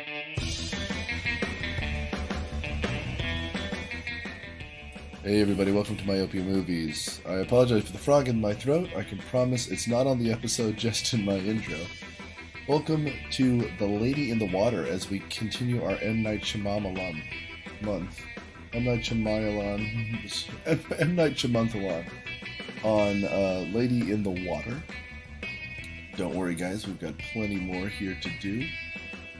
Hey everybody, welcome to Myopia Movies. I apologize for the frog in my throat. I can promise it's not on the episode, just in my intro. Welcome to The Lady in the Water as we continue our M. Night Shyamalan month. M. Night Shyamalan... M. Night Shyamalan on Lady in the Water. Don't worry guys, we've got plenty more here to do.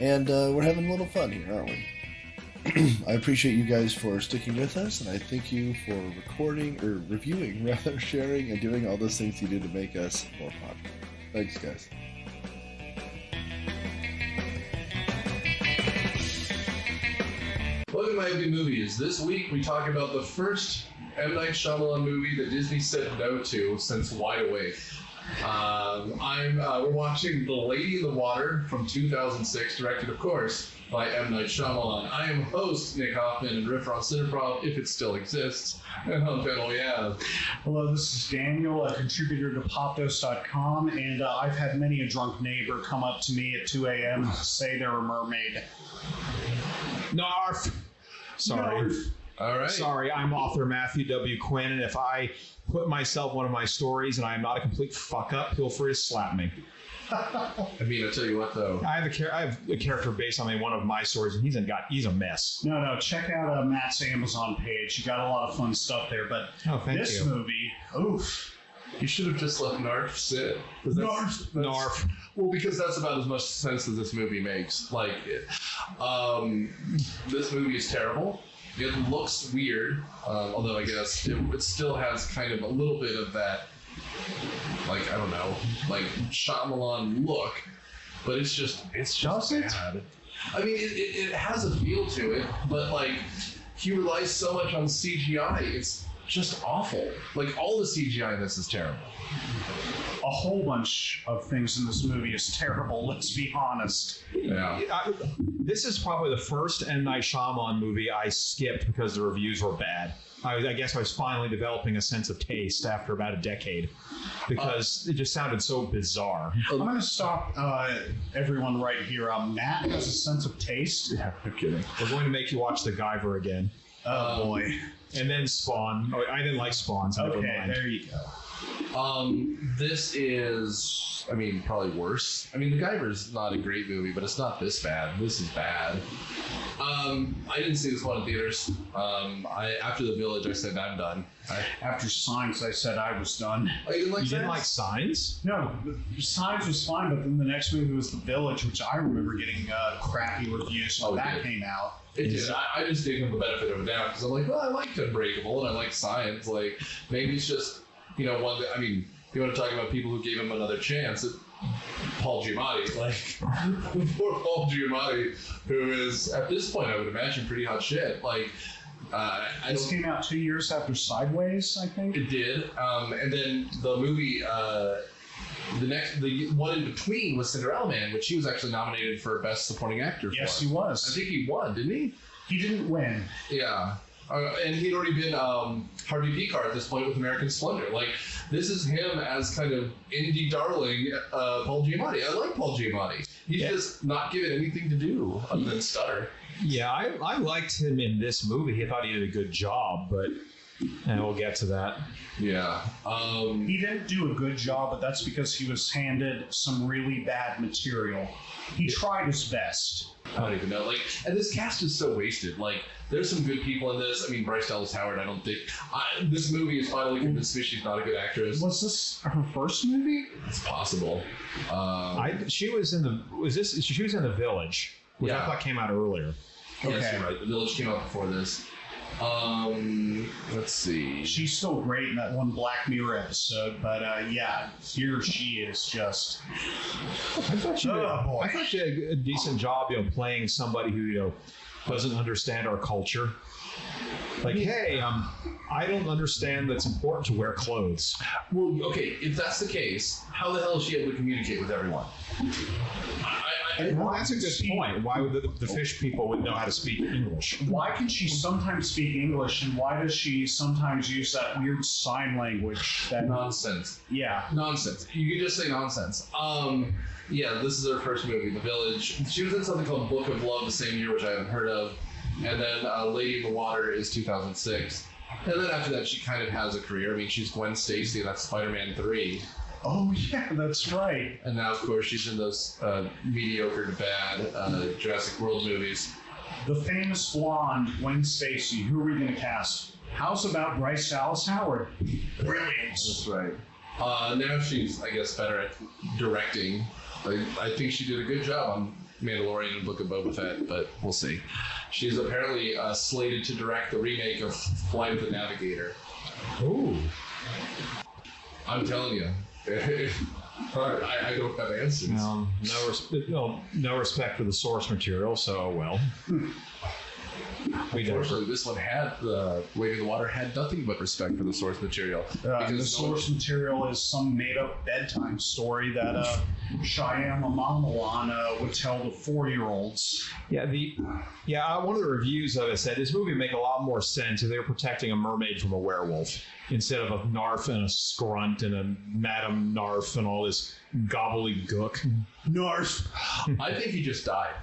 And we're having a little fun here, aren't we? I appreciate you guys for sticking with us, and I thank you for recording, or reviewing, rather, sharing, and doing all those things you do to make us more popular. Thanks, guys. Welcome to Myopia Movies. This week we talk about the first M. Night Shyamalan movie that Disney said no to since Wide Awake. We're watching The Lady in the Water from 2006, directed, of course, by M. Night Shyamalan. I am host Nick Hoffman, and Riff on Cineprop, if it still exists. And on the panel we have... Hello, this is Daniel, a contributor to popdose.com, and I've had many a drunk neighbor come up to me at 2 a.m. to say they're a mermaid. Narf! Sorry. Narf. All right. Sorry, I'm author Matthew W. Quinn, and if I put myself in one of my stories and I am not a complete fuck-up, feel free to slap me. I mean, I'll tell you what, though. I have a character based on one of my stories, and he's a mess. No, check out Matt's Amazon page. You got a lot of fun stuff there, but this movie, oof. You should have just let Narf sit. Narf. Well, because that's about as much sense as this movie makes. Like, this movie is terrible. It looks weird, although I guess it still has kind of a little bit of that, like, I don't know, like Shyamalan look, but it's just bad. I mean, it has a feel to it, but like, he relies so much on CGI, it's just awful. Like, all the CGI in this is terrible. A whole bunch of things in this movie is terrible, let's be honest. Yeah. This is probably the first M. Night Shyamalan movie I skipped because the reviews were bad. I guess I was finally developing a sense of taste after about a decade because it just sounded so bizarre. I'm going to stop everyone right here. Matt has a sense of taste. Yeah, no kidding. We're going to make you watch The Guyver again. Oh, boy. And then Spawn. Oh, I didn't like Spawn, so never mind. There you go. This is, I mean, probably worse. I mean, The Guyver's not a great movie, but it's not this bad. This is bad. I didn't see this one in theaters. After The Village, I said, I'm done. After Signs, I said I was done. Oh, you didn't like You Signs? didn't like Signs? No, Signs was fine, but then the next movie was The Village, which I remember getting crappy reviews when that came out. It did. I just gave him the benefit of the doubt because I'm like, well, I liked Unbreakable and I liked Signs. Like, maybe it's just, you know, one that, I mean, if you want to talk about people who gave him another chance, Paul Giamatti, like, poor Paul Giamatti, who is, at this point, I would imagine, pretty hot shit. Like, This came out 2 years after Sideways, I think. It did. And then the movie, the one in between was Cinderella Man, which he was actually nominated for Best Supporting Actor for. Yes, he was. I think he won, didn't he? He didn't win. Yeah. And he'd already been Harvey Pekar at this point with American Splendor. Like, this is him as kind of indie darling Paul Giamatti. I like Paul Giamatti. He's just not given anything to do other than stutter. Yeah, I liked him in this movie. I thought he did a good job, but we'll get to that. Yeah. He didn't do a good job, but that's because he was handed some really bad material. He tried his best. I don't even know. Like, and this cast is so wasted. Like, there's some good people in this. I mean, Bryce Dallas Howard, I don't think... this movie has finally convinced me she's not a good actress. Was this her first movie? It's possible. She was in the... She was in The Village, which I thought came out earlier. Yes, you're right. The Village came out before this. Let's see. She's still great in that one Black Mirror episode, but yeah, here she is just... I thought she did a decent job, playing somebody who, doesn't understand our culture. Like, hey, I don't understand that it's important to wear clothes. Well, okay, if that's the case, how the hell is she able to communicate with everyone? Well, that's a good point. Why would the fish people would know how to speak English? Why can she sometimes speak English, and why does she sometimes use that weird sign language? That Nonsense. Yeah. Nonsense. You can just say nonsense. Yeah, this is her first movie, The Village. She was in something called Book of Love the same year, which I haven't heard of. And then Lady in the Water is 2006. And then after that, she kind of has a career. I mean, she's Gwen Stacy, and that's Spider-Man 3. Oh, yeah, that's right. And now, of course, she's in those mediocre to bad Jurassic World movies. The famous blonde Gwen Stacy. Who are we going to cast? How's about Bryce Dallas Howard? Brilliant. That's right. Now she's, I guess, better at directing. I think she did a good job on Mandalorian and Book of Boba Fett, but we'll see. She's apparently slated to direct the remake of Flight of the Navigator. Ooh. I'm telling you. I don't have answers. No respect for the source material, so well. Unfortunately, this one had Lady in the Water had nothing but respect for the source material. The source material is some made-up bedtime story that Shyamalan would tell the 4-year-olds. One of the reviews of it said this movie would make a lot more sense if they were protecting a mermaid from a werewolf instead of a Narf and a Scrunt and a Madam Narf and all this gobbledygook. Narf. I think he just died.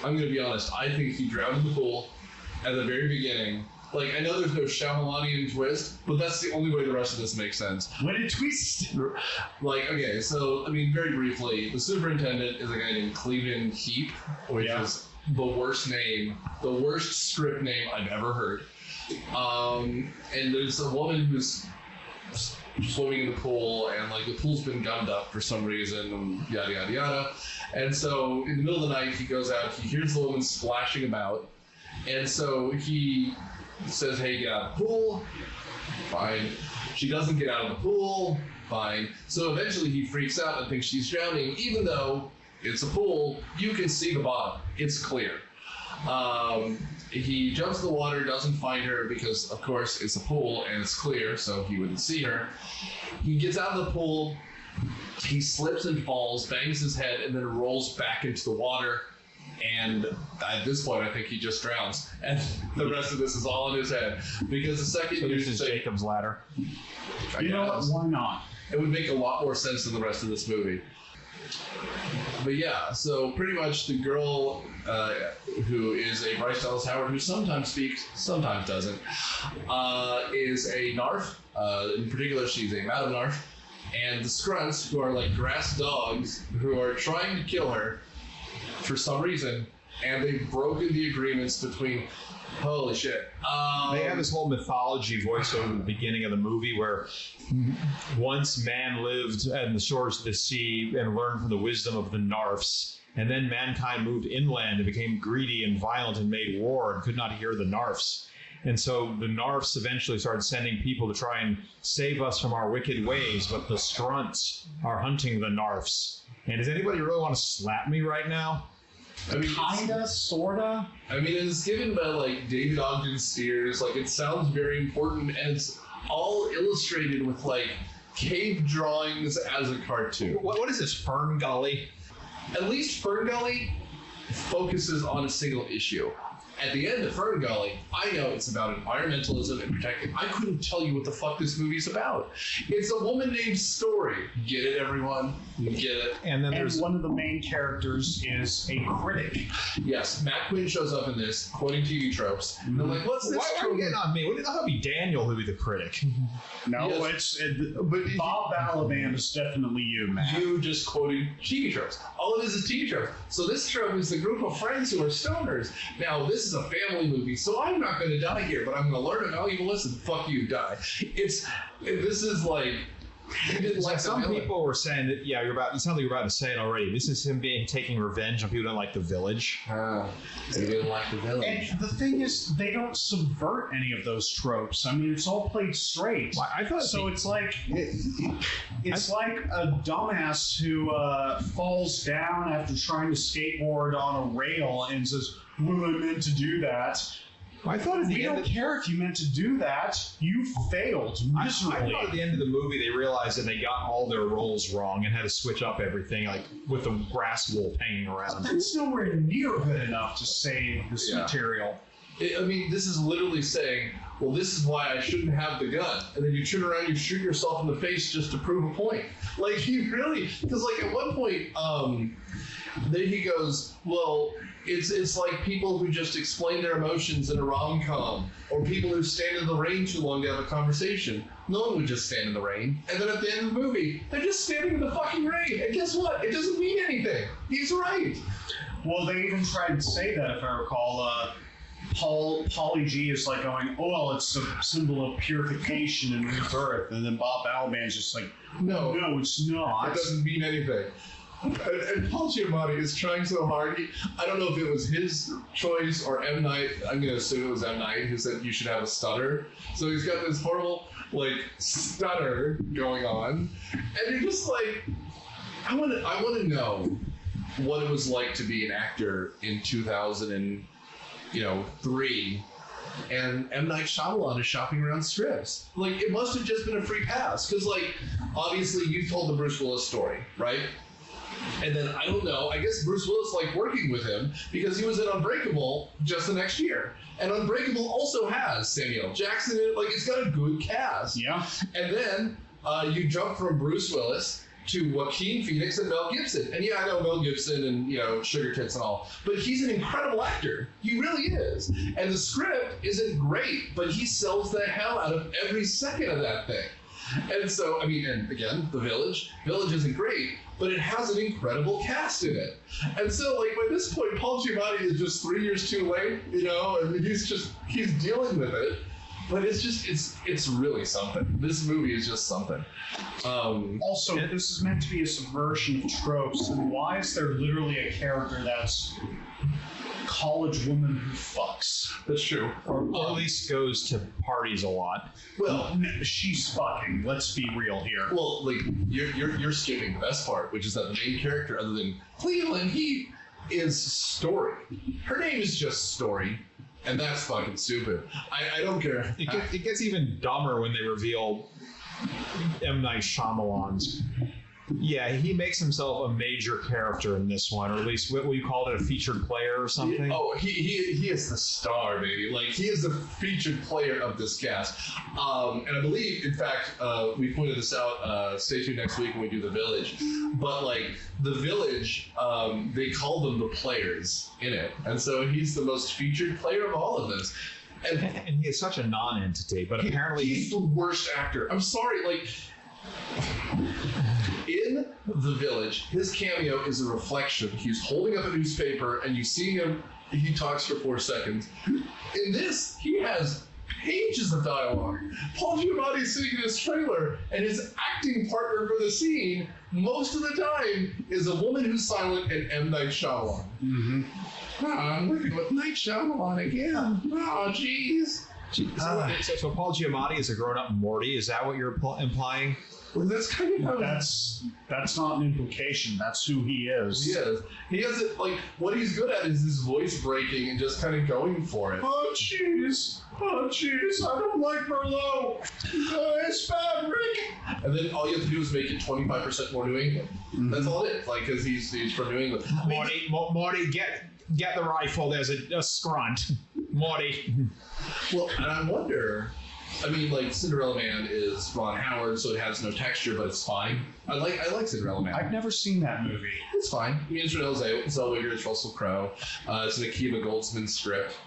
I'm going to be honest. I think he drowned in the pool at the very beginning. Like, I know there's no Shyamalanian twist, but that's the only way the rest of this makes sense. What a twist! Like, okay, so, I mean, very briefly, the superintendent is a guy named Cleveland Heap, which is the worst name, the worst script name I've ever heard. And there's a woman who's swimming in the pool, and like the pool's been gummed up for some reason, and yada yada yada. And so in the middle of the night, he goes out, he hears the woman splashing about, and so he says, "Hey, get out of the pool." Fine. She doesn't get out of the pool. Fine. So eventually he freaks out and thinks she's drowning, even though it's a pool. You can see the bottom. It's clear. He jumps in the water, doesn't find her because, of course, it's a pool and it's clear, so he wouldn't see her. He gets out of the pool, he slips and falls, bangs his head, and then rolls back into the water. And at this point, I think he just drowns. And the rest of this is all in his head. Because the second so this is Jacob's Ladder. You know what? Why not? It would make a lot more sense than the rest of this movie. But yeah, so pretty much the girl who is a Bryce Dallas Howard, who sometimes speaks, sometimes doesn't, is a Narf. In particular, she's a Madam Narf. And the Scrunts, who are like grass dogs, who are trying to kill her for some reason, and they've broken the agreements between... Holy shit. They have this whole mythology voiceover at the beginning of the movie where once man lived on the shores of the sea and learned from the wisdom of the Narfs, and then mankind moved inland and became greedy and violent and made war and could not hear the Narfs. And so the Narfs eventually started sending people to try and save us from our wicked ways, but the Scrunts are hunting the Narfs. And does anybody really want to slap me right now? I mean, kinda, sorta. I mean, it's given by like David Ogden Stiers. Like, it sounds very important, and it's all illustrated with like cave drawings as a cartoon. What is this, Fern Gully? At least Fern Gully focuses on a single issue. At the end of Fern Gully, I know it's about environmentalism and protecting. I couldn't tell you what the fuck this movie's about. It's a woman named Story. Get it, everyone? Get it? And then there's one of the main characters is a critic. Yes, Matt Quinn shows up in this, quoting TV tropes. And they're like, what's this? Why are you getting on me? Wouldn't it be Daniel who'd be the critic? No, yes. but Bob Balaban is definitely you, Matt. You just quoted TV tropes. All it is TV tropes. So this trope is the group of friends who are stoners. Now, this is a family movie, so I'm not going to die here, but I'm going to learn it. I'll even listen. Fuck you, die. This is like... Like some people were saying that, yeah, you sound like you're about to say it already. This is him taking revenge on people who don't like The Village. They didn't like The Village. And the thing is, they don't subvert any of those tropes. I mean, it's all played straight. Well, I thought so. It's like like a dumbass who falls down after trying to skateboard on a rail and says, "Well, I meant to do that." I thought at We the don't end. care if you meant to do that. You failed I miserably. thought at the end of the movie they realized that they got all their roles wrong and had to switch up everything, like with the grass wool hanging around. That's nowhere near good enough to save this material. I mean, this is literally saying, well, this is why I shouldn't have the gun. And then you turn around, you shoot yourself in the face just to prove a point. Like, you really, because like at one point, then he goes, well, it's like people who just explain their emotions in a rom-com, or people who stand in the rain too long to have a conversation. No one would just stand in the rain. And then at the end of the movie, they're just standing in the fucking rain. And guess what? It doesn't mean anything. He's right. Well, they even tried to say that, if I recall. Paulie G is like going, oh, well, it's a symbol of purification and rebirth. And then Bob Balaban's just like, no, it's not. It doesn't mean anything. And Paul Giamatti is trying so hard. I don't know if it was his choice or M. Night. I'm going to assume it was M. Night who said you should have a stutter. So he's got this horrible, like, stutter going on. And you're just like, I want to know what it was like to be an actor in 2003. And M. Night Shyamalan is shopping around scripts. Like, it must have just been a free pass. Because, like, obviously you told the Bruce Willis story, right? And then, I don't know, I guess Bruce Willis liked working with him because he was in Unbreakable just the next year. And Unbreakable also has Samuel L. Jackson in it. Like, it's got a good cast. Yeah. And then you jump from Bruce Willis to Joaquin Phoenix and Mel Gibson. And yeah, I know Mel Gibson and, Sugar Tits and all, but he's an incredible actor. He really is. And the script isn't great, but he sells the hell out of every second of that thing. And so, I mean, and again, The Village isn't great, but it has an incredible cast in it. And so, like, by this point, Paul Giamatti is just 3 years too late, and he's dealing with it. But it's really something. This movie is just something. Also, this is meant to be a subversion of tropes, and why is there literally a character that's college woman who fucks? That's true. Or at least goes to parties a lot. Well, she's fucking. Let's be real here. Well, like you're skipping the best part, which is that the main character, other than Cleveland, he is Story. Her name is just Story. And that's fucking stupid. I don't care. It gets even dumber when they reveal M. Night Shyamalan's. Yeah, he makes himself a major character in this one, or at least what you called it, a featured player or something. He is the star, baby. Like, he is the featured player of this cast. And I believe, in fact, we pointed this out. Stay tuned next week when we do The Village. But like The Village, they call them the players in it, and so he's the most featured player of all of this. And he is such a non-entity, but apparently he's the worst actor. I'm sorry, like. In The Village, his cameo is a reflection. He's holding up a newspaper, and you see him, he talks for 4 seconds. In this, he has pages of dialogue. Paul Giamatti is sitting in his trailer, and his acting partner for the scene, most of the time, is a woman who's silent and M. Night Shyamalan. Mm-hmm. I'm working with Night Shyamalan again. Oh, jeez. So Paul Giamatti is a grown-up Morty. Is that what you're implying? Well, that's kind of how that's not an implication. That's who he is. He is. He has it, like, what he's good at is his voice breaking and just kind of going for it. Oh, jeez. I don't like Merlot. It's bad, Rick. And then all you have to do is make it 25% more New England. Mm-hmm. That's all it is. Like, because he's from New England. Morty, get the rifle. There's a scrunt. Morty. Well, and I wonder... I mean, like, Cinderella Man is Ron Howard, so it has no texture, but it's fine. I like Cinderella Man. I've never seen that movie. It's fine. I mean, it's Renee Zellweger, it's Russell Crowe. It's an Akiva Goldsman script,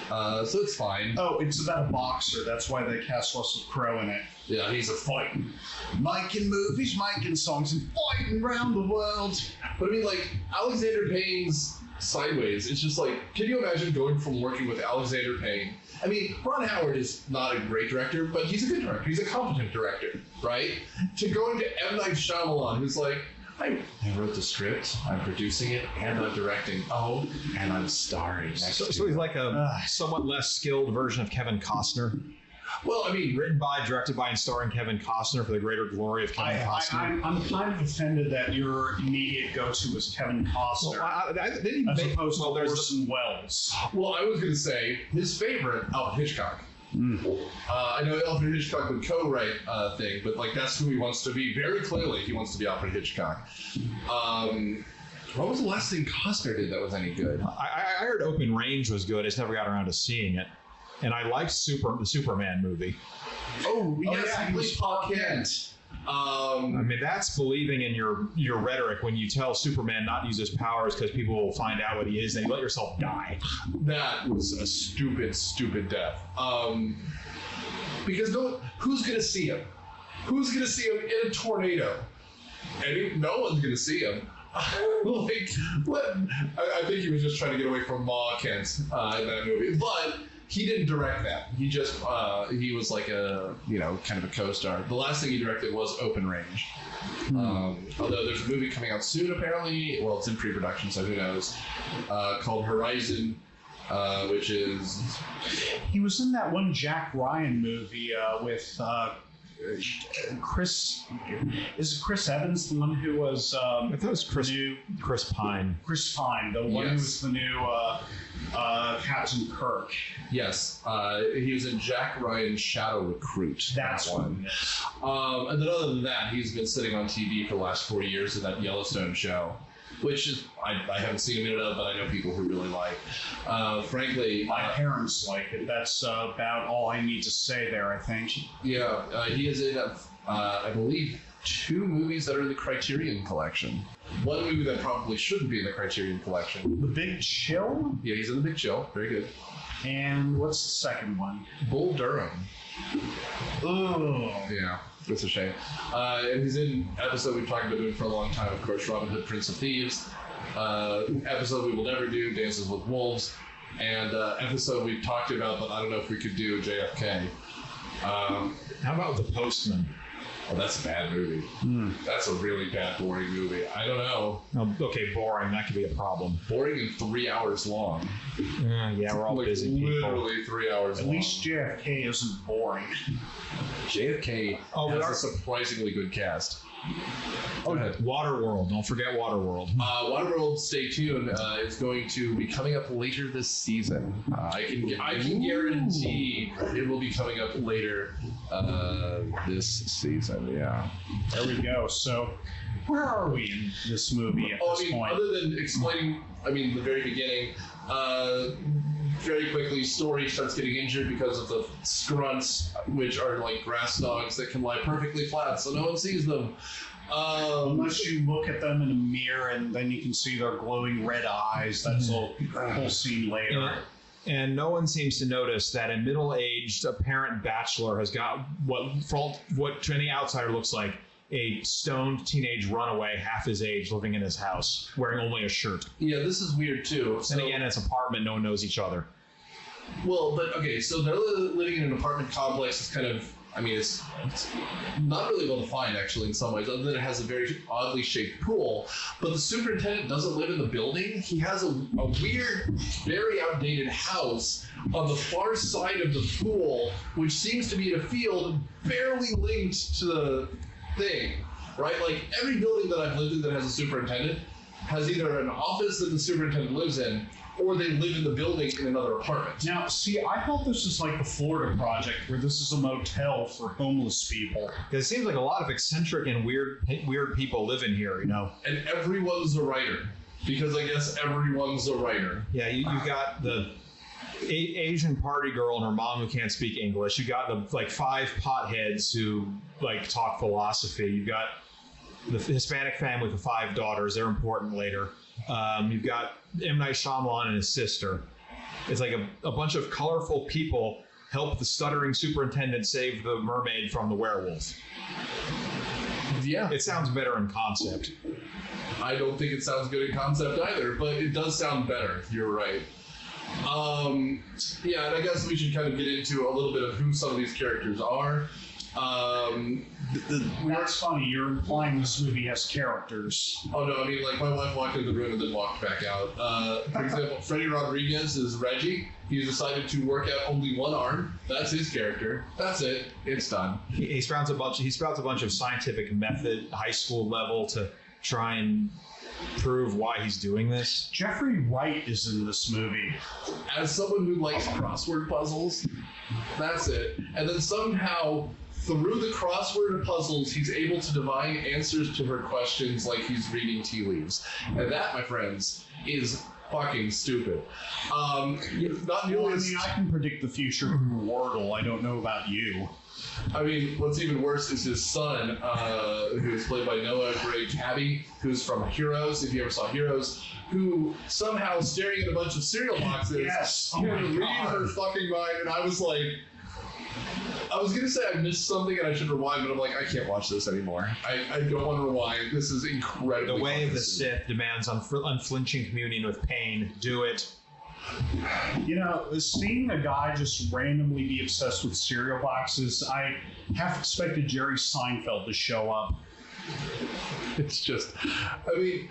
so it's fine. Oh, it's about a boxer. That's why they cast Russell Crowe in it. Yeah, he's a fighting. Making movies, making songs, and fighting around the world. But I mean, like, Alexander Payne's Sideways, it's just like, can you imagine going from working with Alexander Payne? I mean, Ron Howard is not a great director, but he's a good director. He's a competent director, right? To going to M. Night Shyamalan, who's like, I wrote the script, I'm producing it, and I'm directing. Oh, and I'm starring next to So he's like a somewhat less skilled version of Kevin Costner. Well, I mean, Written by, directed by, and starring Kevin Costner for the greater glory of Kevin Costner. I'm kind of offended that your immediate go-to was Kevin Costner, as opposed to Orson Welles. well, I was going to say his favorite, Alfred Hitchcock. I know Alfred Hitchcock would co-write a thing, but like that's who he wants to be. Very clearly, he wants to be Alfred Hitchcock. What was the last thing Costner did that was any good? I heard Open Range was good. I just never got around to seeing it. And I liked the Superman movie. Oh, yes, he played Paul Kent. I mean, that's believing in your rhetoric when you tell Superman not to use his powers because people will find out what he is, and you let yourself die. That was a stupid, stupid death. Because who's going to see him? Who's going to see him in a tornado? No one's going to see him. Like, what? I think he was just trying to get away from Ma Kent in that movie, but he didn't direct that. He just he was like a kind of a co-star. The last thing he directed was Open Range. Although there's a movie coming out soon apparently. Well, it's in pre-production, so who knows? Called Horizon, which is he was in that one Jack Ryan movie with. Chris Evans the one who was I thought it was Chris Pine. Chris Pine, the one who was the new Captain Kirk. Yes, he was in Jack Ryan's Shadow Recruit. That's one. And then other than that, he's been sitting on TV for the last 4 years in that Yellowstone show, which is I haven't seen a minute of, but I know people who really like. Frankly, my parents like it. That's about all I need to say there, I think. Yeah, he is in, I believe, 2 movies that are in the Criterion Collection. One movie that probably shouldn't be in the Criterion Collection. The Big Chill? Yeah, he's in The Big Chill. Very good. And what's the second one? Bull Durham. Oh. Yeah. It's a shame. And he's in episode we've talked about doing for a long time, of course, Robin Hood, Prince of Thieves. Episode we will never do, Dances with Wolves. And episode we've talked about, but I don't know if we could do JFK. How about The Postman? Oh, that's a bad movie. That's a really bad, boring movie. I don't know. Okay, boring. That could be a problem. Boring and 3 hours long. Yeah, we're all busy people. Literally 3 hours long. At least JFK isn't boring. JFK has a surprisingly good cast. Oh, Waterworld. Don't forget Waterworld. Waterworld, stay tuned. It's going to be coming up later this season. I can guarantee it will be coming up later this season. Yeah. There we go. So, where are we in this movie at this point? Other than explaining, the very beginning, very quickly, Story starts getting injured because of the scrunts, which are like grass dogs that can lie perfectly flat, so no one sees them. Unless you look at them in a mirror and then you can see their glowing red eyes. That's a whole scene later. And no one seems to notice that a middle-aged apparent bachelor has got what to any outsider looks like a stoned teenage runaway half his age living in his house, wearing only a shirt. Yeah, this is weird too. And again, it's an apartment, no one knows each other. Well, but okay, so they're living in an apartment complex. It's kind of, it's not really well defined actually in some ways, other than it has a very oddly shaped pool. But the superintendent doesn't live in the building. He has a weird, very outdated house on the far side of the pool, which seems to be in a field barely linked to the thing, right? Like every building that I've lived in that has a superintendent has either an office that the superintendent lives in, or they live in the building in another apartment. Now, see, I thought this was like the Florida Project, where this is a motel for homeless people. It seems like a lot of eccentric and weird people live in here, And everyone's a writer, because I guess everyone's a writer. Yeah, you've got the Asian party girl and her mom who can't speak English. You got the 5 potheads who talk philosophy. You've got the Hispanic family with the 5 daughters. They're important later. You've got M. Night Shyamalan and his sister. It's like a bunch of colorful people help the stuttering superintendent save the mermaid from the werewolf. Yeah. It sounds better in concept. I don't think it sounds good in concept either, but it does sound better. You're right. And I guess we should kind of get into a little bit of who some of these characters are. That's funny. You're implying this movie has characters. Oh no, I mean like my wife walked into the room and then walked back out. For example, Freddy Rodríguez is Reggie. He's decided to work out only one arm. That's his character. That's it. It's done. He sprouts a bunch of scientific method, high school level, to try and prove why he's doing this. Jeffrey Wright is in this movie. As someone who likes crossword puzzles, that's it. And then somehow, through the crossword puzzles, he's able to divine answers to her questions like he's reading tea leaves. And that, my friends, is fucking stupid. Not nearly as... I can predict the future through Wordle. I don't know about you. I mean, what's even worse is his son, who's played by Noah Gray Tabby, who's from Heroes, if you ever saw Heroes, who somehow staring at a bunch of cereal boxes can read her fucking mind, and I was like, I was going to say I missed something and I should rewind, but I'm like, I can't watch this anymore. I don't want to rewind. This is incredible. The way of the Sith demands unflinching communion with pain. Do it. You know, seeing a guy just randomly be obsessed with cereal boxes, I half expected Jerry Seinfeld to show up. It's just, I mean,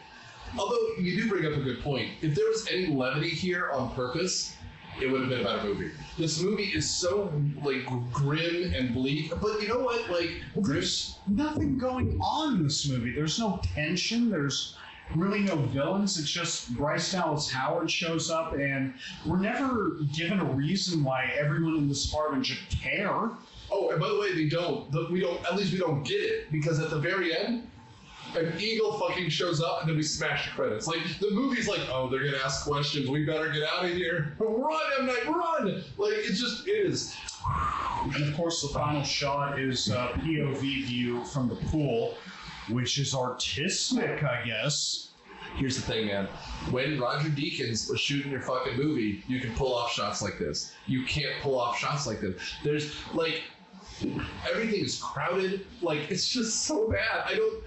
although you do bring up a good point. If there was any levity here on purpose, it would have been about a movie. This movie is so, like, grim and bleak. But you know what? Like, there's nothing going on in this movie. There's no tension. There's really no villains. It's just Bryce Dallas Howard shows up, and we're never given a reason why everyone in this apartment should care. Oh, and by the way, they don't. We don't. At least we don't get it, because at the very end, an eagle fucking shows up, and then we smash the credits. Like, the movie's like, oh, they're gonna ask questions. We better get out of here. Run, M. Night, run! Like, it just is. And of course, the final shot is POV view from the pool, which is artistic, I guess. Here's the thing, man. When Roger Deakins was shooting your fucking movie, you can pull off shots like this. You can't pull off shots like this. There's, like, everything is crowded. Like, it's just so bad. I don't...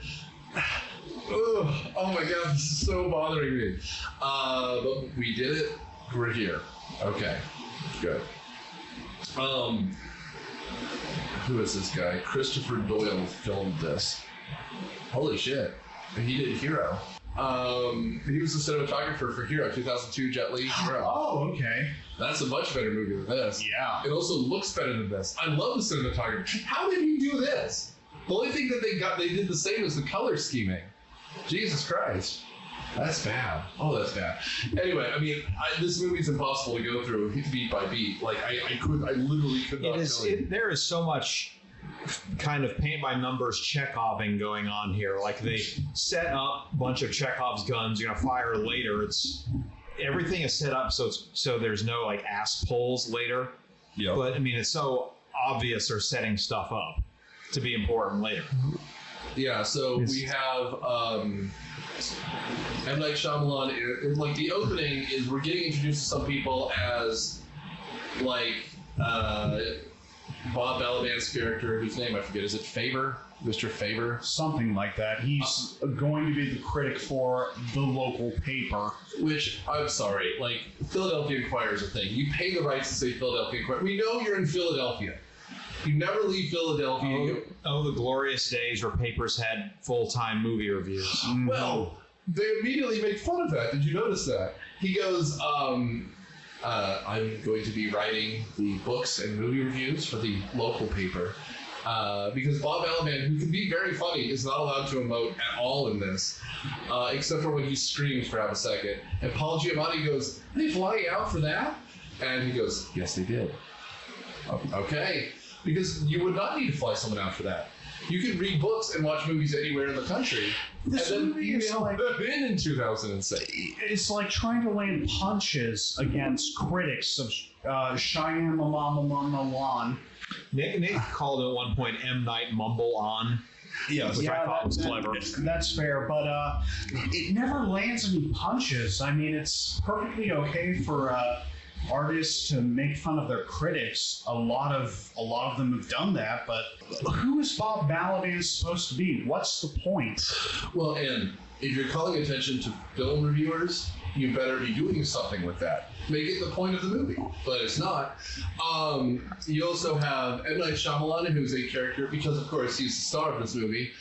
Oh my god, this is so bothering me. But we did it. We're here. Okay. Good. Who is this guy? Christopher Doyle filmed this. Holy shit. He did Hero. He was the cinematographer for Hero, 2002 Jet Li Hero. Oh, okay. That's a much better movie than this. Yeah. It also looks better than this. I love the cinematography. How did he do this? The only thing that they did the same as the color scheming. Jesus Christ. That's bad. Oh, that's bad. Anyway, I mean, this movie's impossible to go through beat by beat. Like, I literally could not tell you. There is so much kind of paint by numbers Chekhoving going on here. Like, they set up a bunch of Chekhov's guns, you're gonna fire later. Everything is set up so there's no like ass pulls later. Yeah. But I mean, it's so obvious they're setting stuff up to be important later. Yeah, so we have M. Night Shyamalan, like the opening is we're getting introduced to some people as like Bob Balaban's character, whose name I forget, is it Faber? Mr. Faber? Something like that. He's going to be the critic for the local paper. Which, I'm sorry, like, Philadelphia Inquirer is a thing. You pay the rights to say Philadelphia Inquirer. We know you're in Philadelphia. You never leave Philadelphia. Oh, the glorious days where papers had full-time movie reviews. Well, they immediately make fun of that. Did you notice that? He goes, I'm going to be writing the books and movie reviews for the local paper. Because Bob Balaban, who can be very funny, is not allowed to emote at all in this, except for when he screams for half a second. And Paul Giamatti goes, "Are they flying out for that?" And he goes, "Yes, they did." Okay. Because you would not need to fly someone out for that. You could read books and watch movies anywhere in the country. This and then movie is like in 2006. It's like trying to land punches against critics of Shyamalan. Nick called it at one point M. Night Mumble On. Yes. Which I thought was clever. That's fair, but it never lands any punches. I mean, it's perfectly okay for artists to make fun of their critics. A lot of them have done that, but who is Bob Balaban supposed to be? What's the point? Well, and if you're calling attention to film reviewers, you better be doing something with that. Make it the point of the movie, but it's not. You also have M. Night Shyamalan, who's a character, because of course he's the star of this movie.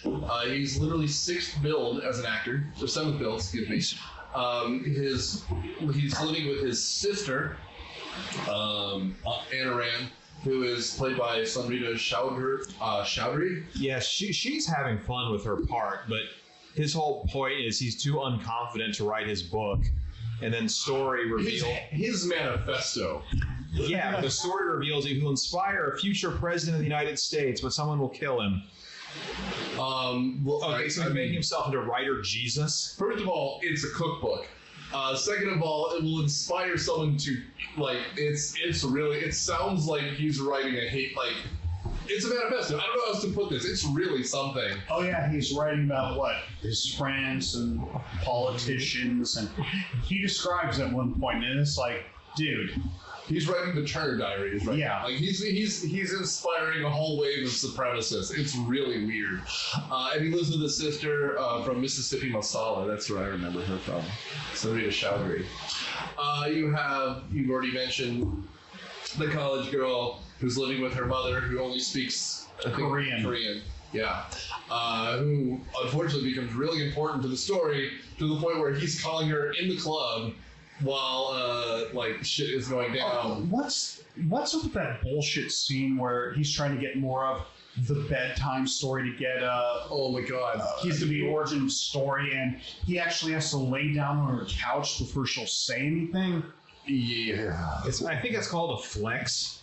He's literally 6th billed as an actor, or 7th billed, excuse me. He's living with his sister, Anna Rand, who is played by Sarita Choudhury. Yeah, she's having fun with her part, but his whole point is he's too unconfident to write his book, and then story reveal his manifesto. Yeah, the story reveals he will inspire a future president of the United States, but someone will kill him. So he's making himself into writer Jesus. First of all, it's a cookbook. Second of all, it will inspire someone to it sounds like he's writing it's a manifesto. I don't know how else to put this. It's really something. Oh yeah, he's writing about what? His friends and politicians, and he describes at one point, and it's like, dude. He's writing the Turner Diaries, right? Yeah. Like he's inspiring a whole wave of supremacists. It's really weird. And he lives with his sister from Mississippi Masala. That's where I remember her from. Sarita Choudhury. You've already mentioned the college girl who's living with her mother, who only speaks Korean. Yeah. Who unfortunately becomes really important to the story, to the point where he's calling her in the club while shit is going down. What's up with that bullshit scene where he's trying to get more of the bedtime story to get oh my god, he's the origin story, and he actually has to lay down on her couch before she'll say anything? Yeah. I think it's called a flex.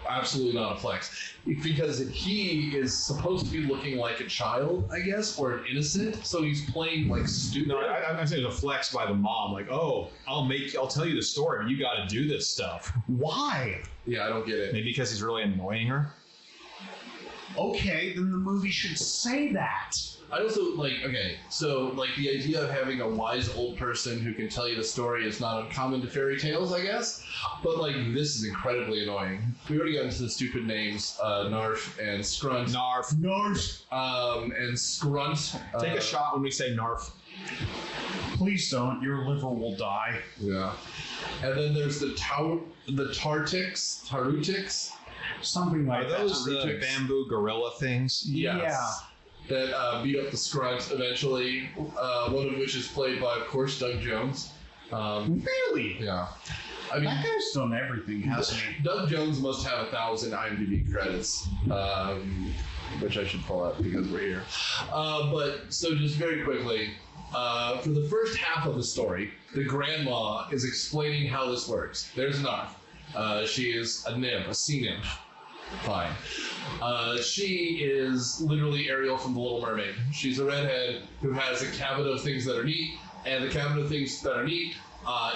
Absolutely not a flex, because he is supposed to be looking like a child, I guess, or an innocent. So he's playing like stupid. No, I'm saying it's a flex by the mom. Like, oh, I'll tell you the story, but you got to do this stuff. Why? Yeah, I don't get it. Maybe because he's really annoying her. Okay, then the movie should say that. I also the idea of having a wise old person who can tell you the story is not uncommon to fairy tales, I guess. But this is incredibly annoying. We already got into the stupid names, Narf and Scrunt. Narf. And Scrunt. Take a shot when we say Narf. Please don't. Your liver will die. Yeah. And then there's the Tarutics. Something like that. Are those the bamboo gorilla things? Yes. Yeah. That beat up the Scrunts eventually, one of which is played by, of course, Doug Jones. Really? Yeah. I mean, that guy's done everything, hasn't he? Doug Jones must have 1,000 IMDb credits, which I should pull up because we're here. But so just very quickly, for the first half of the story, the grandma is explaining how this works. There's Narf. She is a nymph, a sea nymph. Fine. She is literally Ariel from The Little Mermaid. She's a redhead who has a cabinet of things that are neat, and the cabinet of things that are neat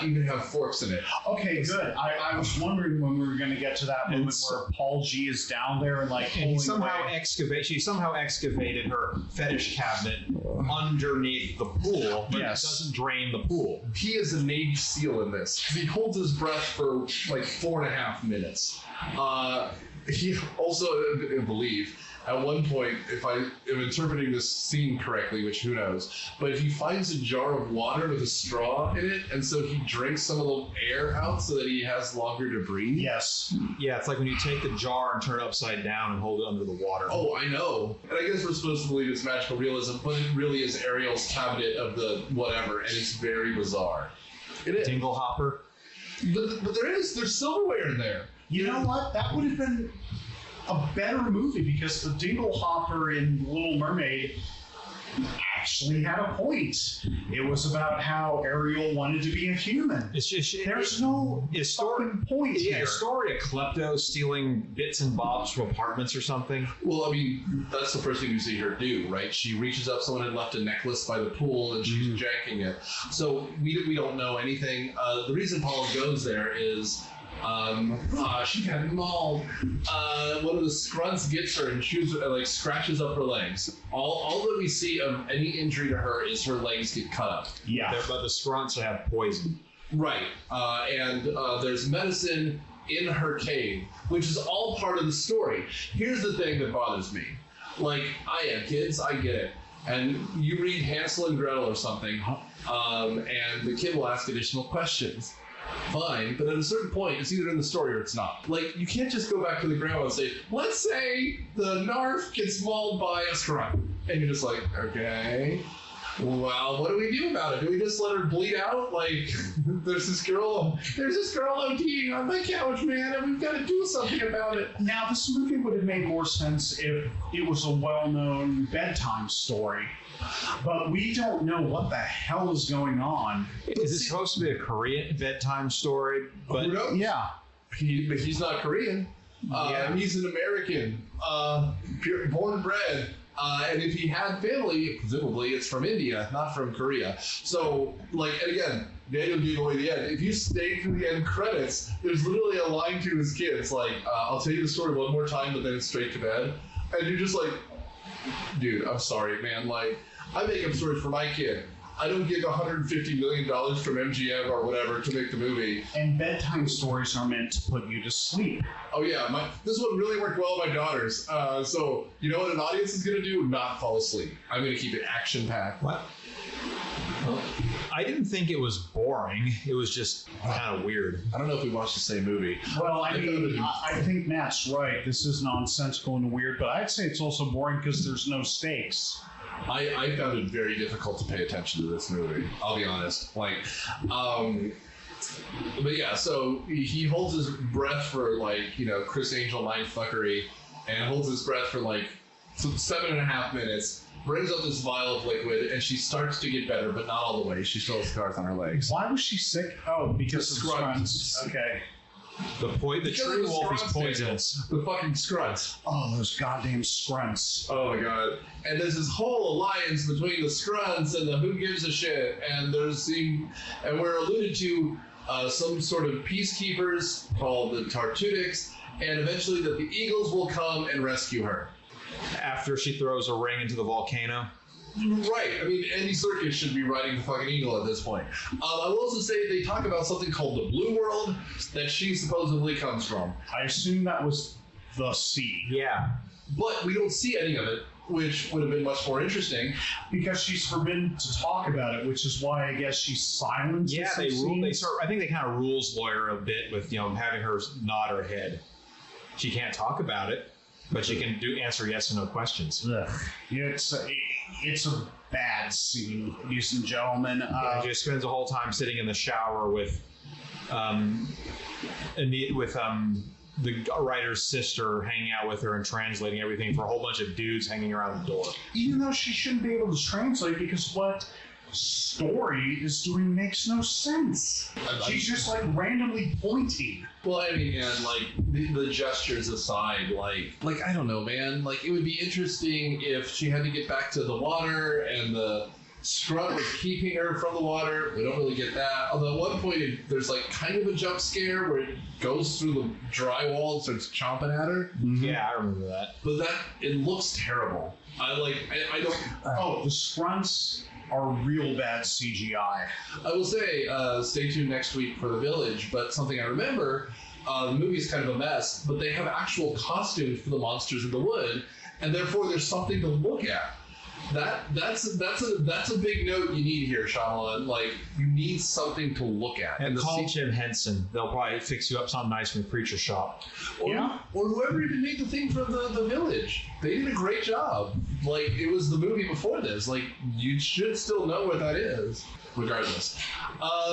even have forks in it. Okay, good. I was wondering when we were going to get to that moment where Paul G is down there and she somehow excavated her fetish cabinet underneath the pool, but it doesn't drain the pool. He is a Navy SEAL in this. He holds his breath for 4.5 minutes. He also, I believe, at one point, if I am interpreting this scene correctly, which who knows, but he finds a jar of water with a straw in it, and so he drinks some of the air out so that he has longer to breathe. Yes. Yeah, it's like when you take the jar and turn it upside down and hold it under the water. Oh, I know. And I guess we're supposed to believe it's magical realism, but it really is Ariel's cabinet of the whatever, and it's very bizarre. It is. Dingle hopper. But there's silverware in there. You know what? That would have been a better movie because the Dingle Hopper in Little Mermaid actually had a point. It was about how Ariel wanted to be a human. There's no fucking point here. A story of klepto stealing bits and bobs from apartments or something. Well, I mean, that's the first thing you see her do, right? She reaches up, someone had left a necklace by the pool, and she's janking it. So we don't know anything. The reason Paula goes there is she got mauled. One of the Scrunts gets her and scratches up her legs. All that we see of any injury to her is her legs get cut up. Yeah. But the Scrunts have poison. Right. And there's medicine in her cave, which is all part of the story. Here's the thing that bothers me. I have kids, I get it. and you read Hansel and Gretel or something, and the kid will ask additional questions. Fine, but at a certain point, it's either in the story or it's not. Like, you can't just go back to the grandma and say, let's say the narf gets mauled by a scrunt. And you're just like, okay, well, what do we do about it? Do we just let her bleed out? Like, there's this girl ODing on my couch, man, and we've got to do something about it. Now, this movie would have made more sense if it was a well-known bedtime story. But we don't know what the hell is going on. Is it supposed to be a Korean bedtime story? But who knows? Yeah. But he's not Korean. He's an American, born and bred. And if he had family, presumably it's from India, not from Korea. So, like, and again, Daniel gave away the end. If you stay through the end credits, there's literally a line to his kids, like, I'll tell you the story one more time, but then it's straight to bed. And you're just like, dude, I'm sorry, man. Like, I make up stories for my kid. I don't get $150 million from MGM or whatever to make the movie. And bedtime stories are meant to put you to sleep. Oh yeah, this one really worked well with my daughters. So you know what an audience is gonna do? Not fall asleep. I'm gonna keep it action-packed. What? Well, I didn't think it was boring. It was just kind of weird. I don't know if we watched the same movie. Well, I mean, I think Matt's right. This is nonsensical and weird, but I'd say it's also boring because there's no stakes. I found it very difficult to pay attention to this movie. I'll be honest. Like, but yeah, so he holds his breath for, like, you know, Chris Angel mindfuckery, and holds his breath for like 7.5 minutes, brings up this vial of liquid, and she starts to get better, but not all the way. She still has scars on her legs. Why was she sick? Oh, because of Scrunt. scrunts. Okay. The true wolf is poisonous. The fucking scrunts. Oh, those goddamn scrunts. Oh my god. And there's this whole alliance between the scrunts and the who gives a shit, and and we're alluded to some sort of peacekeepers called the Tartutics, and eventually that the Eagles will come and rescue her. After she throws a ring into the volcano. Right. I mean, Andy Serkis should be riding the fucking eagle at this point. I will also say they talk about something called the Blue World that she supposedly comes from. I assume that was the sea. Yeah. But we don't see any of it, which would have been much more interesting. Because she's forbidden to talk about it, which is why I guess she's silent. Yeah, I think they kind of rules lawyer a bit with, you know, having her nod her head. She can't talk about it, but she can answer yes and no questions. Ugh. It's a bad scene, ladies and gentlemen. She spends the whole time sitting in the shower with the writer's sister hanging out with her and translating everything for a whole bunch of dudes hanging around the door. Even though she shouldn't be able to translate, because what story is doing makes no sense. She's just like randomly pointing. Well, I mean, and like the gestures aside, like I don't know, man. Like, it would be interesting if she had to get back to the water and the scrunt was keeping her from the water. We don't really get that. Although at one point there's like kind of a jump scare where it goes through the drywall and starts chomping at her. Mm-hmm. Yeah, I remember that. But it looks terrible. I don't. Oh, the scrunts are real bad CGI. I will say, stay tuned next week for The Village, but something I remember, the movie's kind of a mess, but they have actual costumes for the monsters in the wood, and therefore there's something to look at. That's a big note you need here, Shyamalan. Like, you need something to look at. And call Jim Henson. They'll probably fix you up something nice from the Preacher Shop. Or whoever even made the thing for the Village. They did a great job. Like, it was the movie before this. Like, you should still know what that is. Regardless.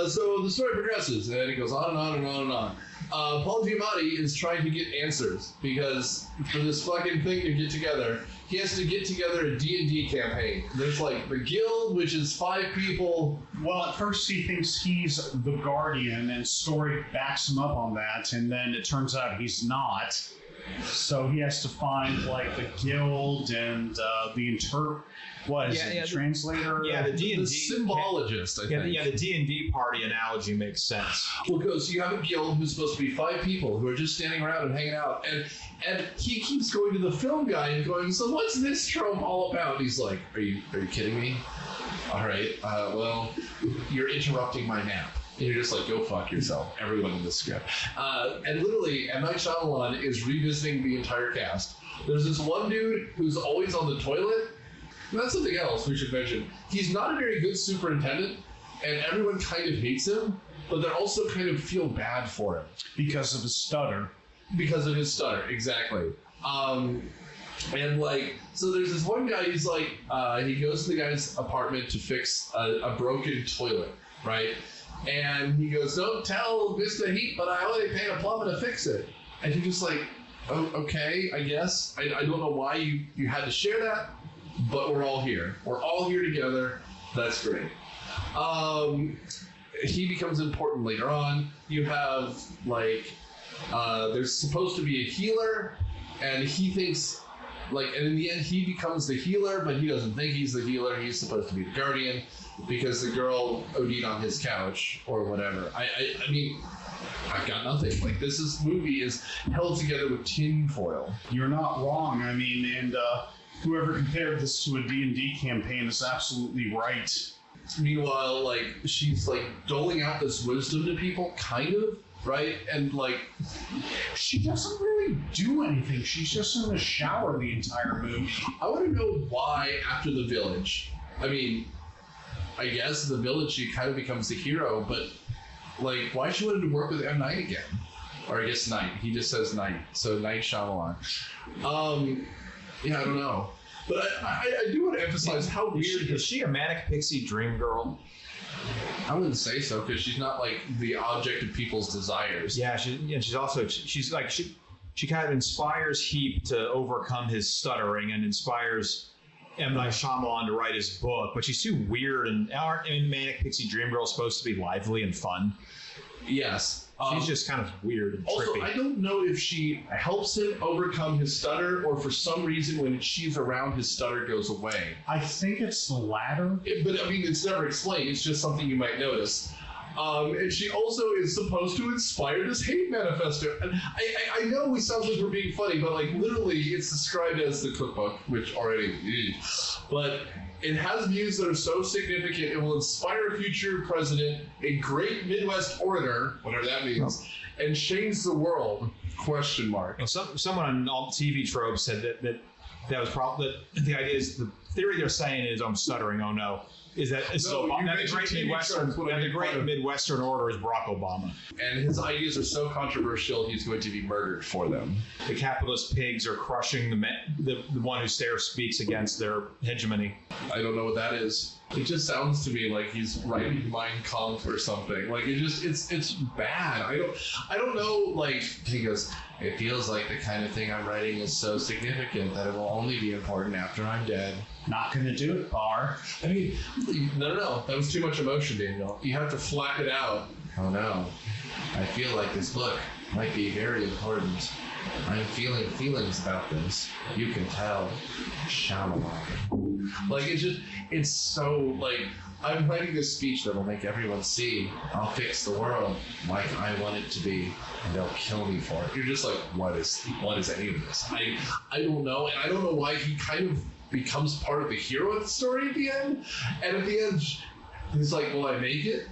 So the story progresses, and it goes on and on and on and on. Paul Giamatti is trying to get answers, because for this fucking thing to get together, he has to get together a D&D campaign. There's like the guild, which is 5 people. Well, at first he thinks he's the Guardian, and story backs him up on that, and then it turns out he's not. So he has to find like the guild and the translator? Yeah, the D&D. The symbologist, I think. Yeah, the D&D party analogy makes sense. Well, because you have a guild who's supposed to be 5 people who are just standing around and hanging out, and he keeps going to the film guy and going, so what's this trope all about? And he's like, are you kidding me? All right, well, you're interrupting my nap. And you're just like, go fuck yourself, everyone in this script. And literally, M. Night Shyamalan is revisiting the entire cast. There's this one dude who's always on the toilet, That's something else we should mention. He's not a very good superintendent, and everyone kind of hates him, but they also kind of feel bad for him. Because of his stutter. Because of his stutter, exactly. And like, so there's this one guy, he's like, he goes to the guy's apartment to fix a broken toilet, right? And he goes, don't tell Mr. Heat, but I only paid a plumber to fix it. And you're just like, oh, okay, I guess. I don't know why you had to share that, but we're all here. We're all here together. That's great. He becomes important later on. You have, like, there's supposed to be a healer, and he thinks, like, and in the end, he becomes the healer, but he doesn't think he's the healer. He's supposed to be the guardian because the girl OD'd on his couch or whatever. I mean, I've got nothing. Like, this movie is held together with tin foil. You're not wrong. I mean, and whoever compared this to a D&D campaign is absolutely right. Meanwhile, like, she's, like, doling out this wisdom to people, kind of, right? And, like, she doesn't really do anything. She's just in the shower the entire movie. I want to know why after the village. I mean, I guess the village, she kind of becomes the hero, but, like, why she wanted to work with M. Night again? Or I guess Night. He just says Night. So Night Shyamalan. Yeah, I don't know. But I do want to emphasize how weird... Is she a manic pixie dream girl? I wouldn't say so, because she's not, like, the object of people's desires. Yeah, she's also... She's like... She kind of inspires Heap to overcome his stuttering and inspires M. Night Shyamalan to write his book, but she's too weird, and aren't Manic Pixie Dream Girl supposed to be lively and fun? Yes. She's just kind of weird and also, trippy. I don't know if she helps him overcome his stutter, or for some reason when she's around, his stutter goes away. I think it's the latter. But I mean, it's never explained. It's just something you might notice. And she also is supposed to inspire this hate manifesto. And I know it sounds like we're being funny, but like literally it's described as the cookbook, which already, but it has views that are so significant it will inspire a future president, a great Midwest orator, whatever that means, and change the world, question mark. Well, someone on alt TV Tropes said that was probably, the idea is, the theory they're saying is, I'm stuttering, oh no. Is that the great Midwestern order is Barack Obama. And his ideas are so controversial, he's going to be murdered for them. The capitalist pigs are crushing the one who speaks against their hegemony. I don't know what that is. It just sounds to me like he's writing Mein Kampf or something. Like it's bad. I don't know. Like he goes, it feels like the kind of thing I'm writing is so significant that it will only be important after I'm dead. Not gonna do it, Bar. I mean, no. That was too much emotion, Daniel. You have to flatten it out. Oh no. I feel like this book might be very important. I'm feeling feelings about this. You can tell. Shyamalan. Like, it's so, like, I'm writing this speech that will make everyone see I'll fix the world like I want it to be, and they'll kill me for it. You're just like, what is any of this? I don't know, and I don't know why he kind of becomes part of the hero of the story at the end. And at the end, he's like, will I make it?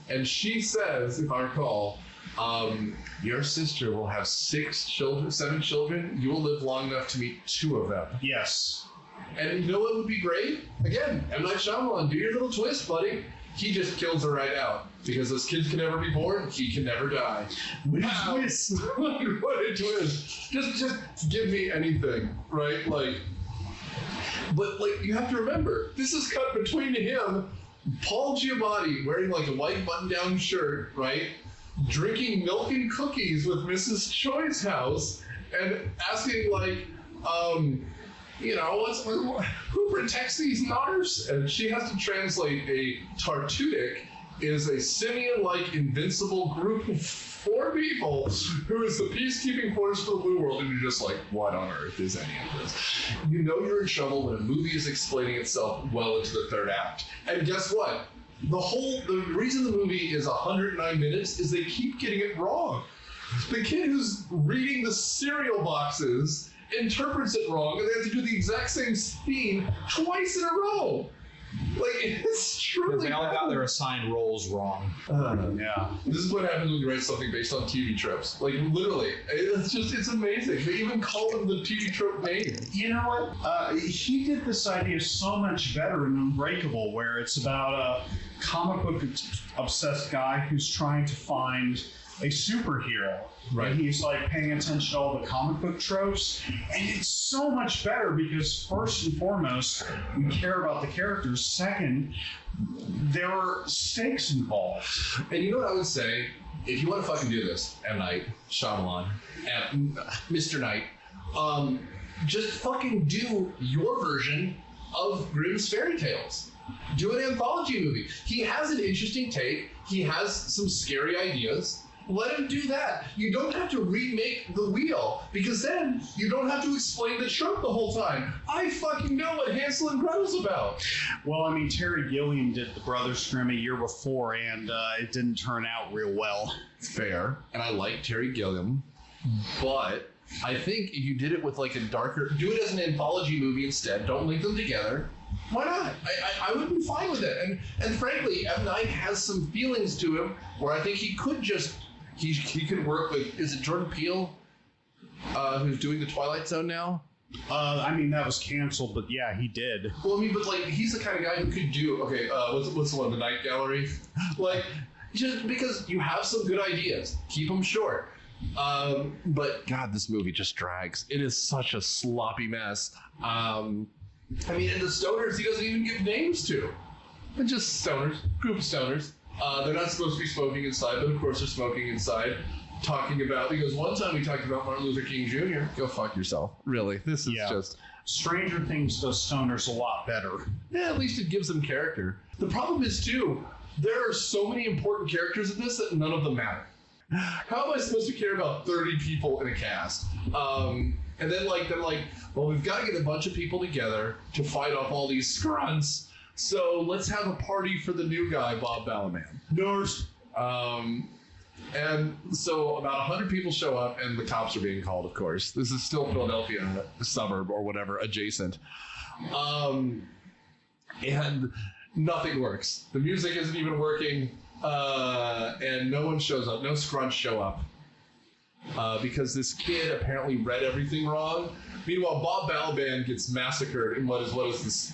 And she says, if I recall, your sister will have 7 children. You will live long enough to meet 2 of them. Yes. And you know what would be great? Again, M. Night Shyamalan, do your little twist, buddy. He just kills her right out. Because those kids can never be born, he can never die. Wow. Twist. What a twist. Just give me anything, right? Like, but like, you have to remember, this is cut between him, Paul Giamatti, wearing like a white button-down shirt, right? Drinking milk and cookies with Mrs. Choi's house, and asking like, you know, who protects these nars? And she has to translate a Tartutic is a simian-like invincible group of 4 people who is the peacekeeping force for the Blue World, and you're just like, what on earth is any of this? You know you're in trouble when a movie is explaining itself well into the 3rd act. And guess what? The reason the movie is 109 minutes is they keep getting it wrong. The kid who's reading the cereal boxes interprets it wrong, and they have to do the exact same scene twice in a row. Like, it's truly. They all got their assigned roles wrong. Yeah. This is what happens when you write something based on TV tropes. Like, literally, it's amazing. They even call them the TV trope name. You know what? He did this idea so much better in Unbreakable, where it's about a comic book obsessed guy who's trying to find a superhero. Right. And he's like paying attention to all the comic book tropes. And it's so much better because first and foremost, we care about the characters. Second, there are stakes involved. And you know what I would say? If you want to fucking do this, M. Night, Shyamalan, Mr. Knight, just fucking do your version of Grimm's fairy tales. Do an anthology movie. He has an interesting take. He has some scary ideas. Let him do that. You don't have to remake the wheel, because then you don't have to explain the trope the whole time. I fucking know what Hansel and Gretel's about. Well, I mean, Terry Gilliam did The Brothers Grimm a year before, and it didn't turn out real well. Fair. And I like Terry Gilliam, but I think if you did it with like a darker, do it as an anthology movie instead. Don't link them together. Why not? I would be fine with it. And frankly, M. Night has some feelings to him where I think he could just, he could work with, is it Jordan Peele who's doing the Twilight Zone now? I mean, that was canceled, but yeah, he did. Well, I mean, but like, he's the kind of guy who could do, okay, what's the one, The Night Gallery? Like, just because you have some good ideas, keep them short. But God, this movie just drags. It is such a sloppy mess. I mean, and the stoners, he doesn't even give names to. They're just stoners, group of stoners. They're not supposed to be smoking inside, but of course they're smoking inside. Talking about, because one time we talked about Martin Luther King Jr. Go fuck yourself. Really, this is just... Stranger Things does stoners a lot better. Yeah, at least it gives them character. The problem is, too, there are so many important characters in this that none of them matter. How am I supposed to care about 30 people in a cast? And then, well, we've got to get a bunch of people together to fight off all these scrunts. So let's have a party for the new guy, Bob Balaban. Nurse. And so about 100 people show up, and the cops are being called, of course. This is still Philadelphia, a suburb or whatever, adjacent. And nothing works. The music isn't even working, and no one shows up. No scrunts show up. Because this kid apparently read everything wrong. Meanwhile, Bob Balaban gets massacred in what is this?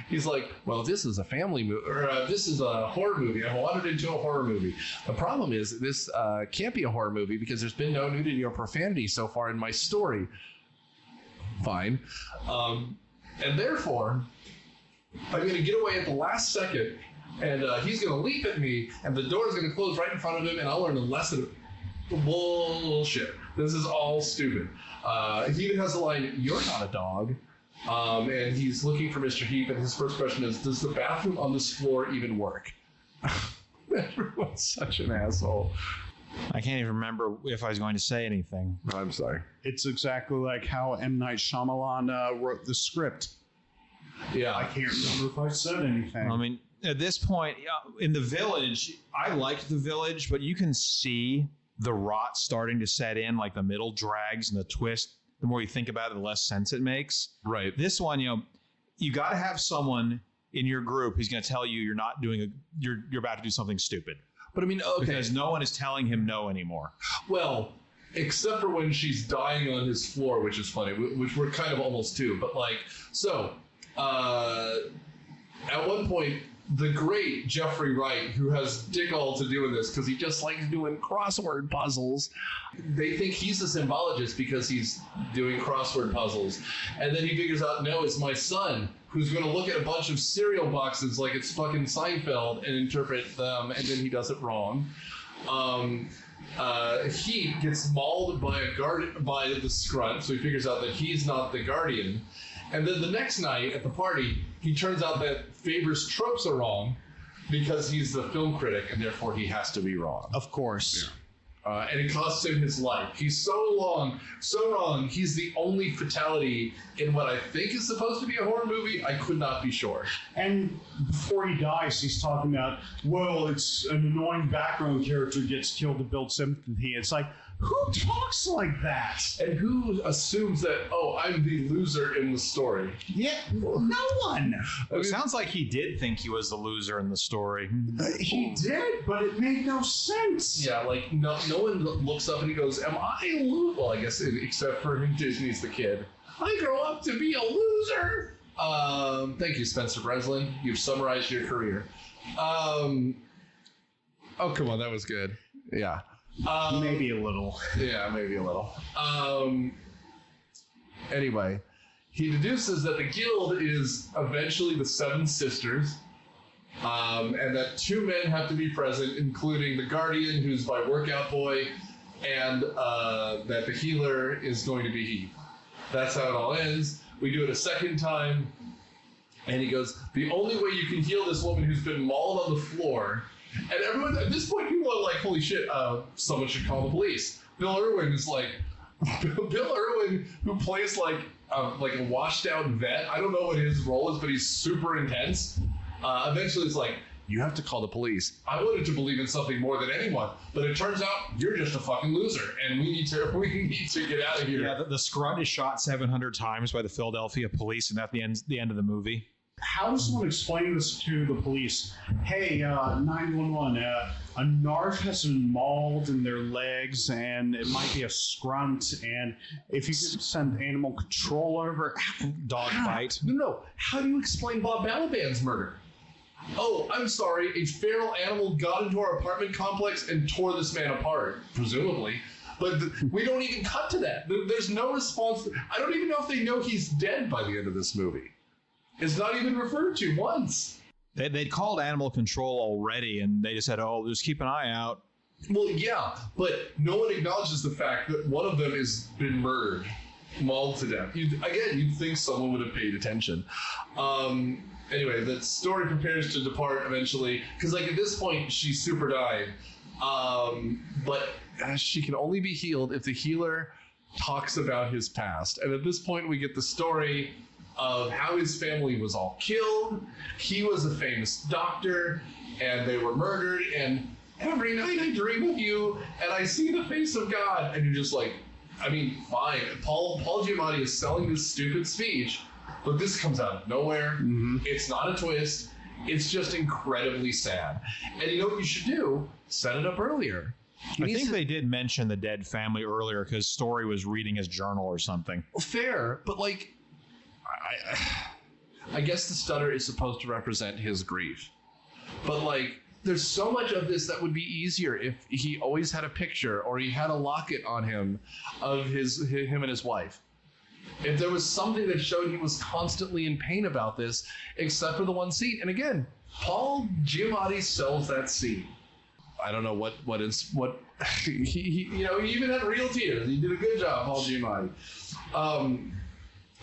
He's like, well, this is a family movie, or this is a horror movie. I wanted it into a horror movie. The problem is this can't be a horror movie because there's been no nudity or profanity so far in my story. Fine. And therefore, I'm going to get away at the last second, and he's going to leap at me, and the door is going to close right in front of him, and I'll learn a lesson. Bullshit. This is all stupid. He even has the line, "You're not a dog." And he's looking for Mr. Heap, and his first question is, does the bathroom on this floor even work? Everyone's such an asshole. I can't even remember if I was going to say anything. I'm sorry. It's exactly like how M. Night Shyamalan wrote the script. Yeah. I can't remember if I said anything. I mean, at this point, in The Village, I liked The Village, but you can see the rot starting to set in, like the middle drags and the twist. The more you think about it, the less sense it makes. Right. This one, you got to have someone in your group who's going to tell you you're not doing you're about to do something stupid. But I mean, okay. Because no one is telling him no anymore. Well, except for when she's dying on his floor, which is funny, which we're kind of almost to. But at one point, the great Jeffrey Wright, who has dick all to do in this because he just likes doing crossword puzzles, they think he's a symbologist because he's doing crossword puzzles. And then he figures out, no, it's my son who's going to look at a bunch of cereal boxes like it's fucking Seinfeld and interpret them, and then he does it wrong. He gets mauled by the scrunt, so he figures out that he's not the guardian. And then the next night at the party, he turns out that Faber's tropes are wrong because he's the film critic, and therefore he has to be wrong. Of course. and it costs him his life. He's so wrong. He's the only fatality in what I think is supposed to be a horror movie. I could not be sure. And before he dies, he's talking about, well, it's an annoying background character gets killed to build sympathy. It's like, who talks like that? And who assumes that, oh, I'm the loser in the story? Yeah, no one. It sounds like he did think he was the loser in the story. He did, but it made no sense. Yeah, like no one looks up and he goes, am I a loser? Well, I guess except for Disney's the kid. I grow up to be a loser. Thank you, Spencer Breslin. You've summarized your career. Oh, come on, that was good. Yeah. Maybe a little. Yeah, maybe a little. Anyway, he deduces that the guild is eventually the Seven Sisters, and that 2 men have to be present, including the Guardian, who's my workout boy, and that the healer is going to be he. That's how it all ends. We do it a second time, and he goes, the only way you can heal this woman who's been mauled on the floor. And everyone, at this point, people are like, holy shit, someone should call the police. Bill Irwin is like, Bill Irwin, who plays like a washed out vet. I don't know what his role is, but he's super intense. Eventually it's like, you have to call the police. I wanted to believe in something more than anyone, but it turns out you're just a fucking loser, and we need to get out of here. Yeah, the scrunt is shot 700 times by the Philadelphia police, and at the end of the movie. How does one explain this to the police? Hey, 911, a narc has been mauled in their legs, and it might be a scrunt, and if you could send animal control over... Dog bite. No. How do you explain Bob Balaban's murder? Oh, I'm sorry, a feral animal got into our apartment complex and tore this man apart, presumably. But we don't even cut to that. There's no response. I don't even know if they know he's dead by the end of this movie. It's not even referred to once. They'd called animal control already, and they just said, oh, just keep an eye out. Well, yeah, but no one acknowledges the fact that one of them has been murdered, mauled to death. You'd think someone would have paid attention. Anyway, the story prepares to depart eventually, because like at this point, she's super dying. But she can only be healed if the healer talks about his past. And at this point, we get the story of how his family was all killed. He was a famous doctor, and they were murdered, and every night I dream of you, and I see the face of God, and you're just like, I mean, fine. Paul Giamatti is selling this stupid speech, but this comes out of nowhere. Mm-hmm. It's not a twist. It's just incredibly sad. And you know what you should do? Set it up earlier. I think they did mention the dead family earlier because Story was reading his journal or something. Fair, but like, I guess the stutter is supposed to represent his grief. But like, there's so much of this that would be easier if he always had a picture or he had a locket on him of him and his wife. If there was something that showed he was constantly in pain about this, except for the one scene. And again, Paul Giamatti sells that scene. I don't know what he even had real tears. He did a good job, Paul Giamatti.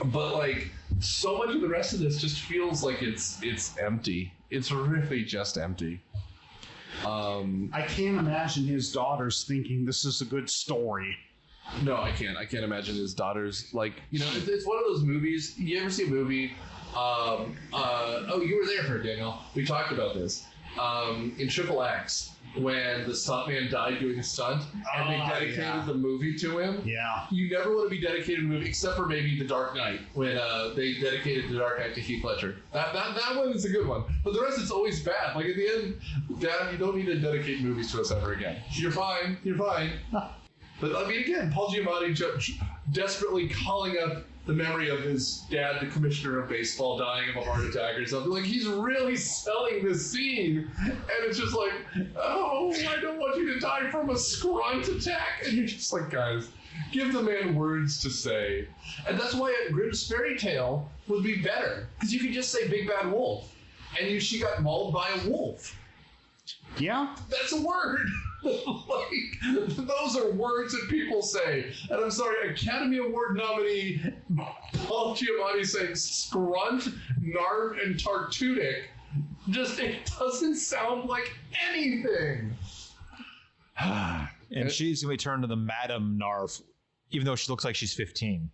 But like, so much of the rest of this just feels like it's empty. It's really just empty. I can't imagine his daughters thinking this is a good story. No, I can't. I can't imagine his daughters, like, you know, it's one of those movies. You ever see a movie? Oh, you were there for it, Daniel. We talked about this. In Triple X, when the stuntman died doing a stunt, and they dedicated the movie to him. Yeah. You never want to be dedicated to a movie, except for maybe The Dark Knight, when they dedicated The Dark Knight to Heath Ledger. That one is a good one. But the rest, it's always bad. Like, at the end, Dad, you don't need to dedicate movies to us ever again. You're fine. You're fine. But, I mean, again, Paul Giamatti desperately calling up the memory of his dad, the commissioner of baseball, dying of a heart attack or something. Like, he's really selling this scene. And it's just like, oh, I don't want you to die from a scrunt attack. And you're just like, guys, give the man words to say. And that's why a Grimm's Fairy Tale would be better. Because you could just say Big Bad Wolf. And she got mauled by a wolf. Yeah. That's a word. Like, those are words that people say. And I'm sorry, Academy Award nominee Paul Giamatti saying scrunt, narv, and tartutic. Just, it doesn't sound like anything. And she's going to be turned to the Madam Narf, even though she looks like she's 15.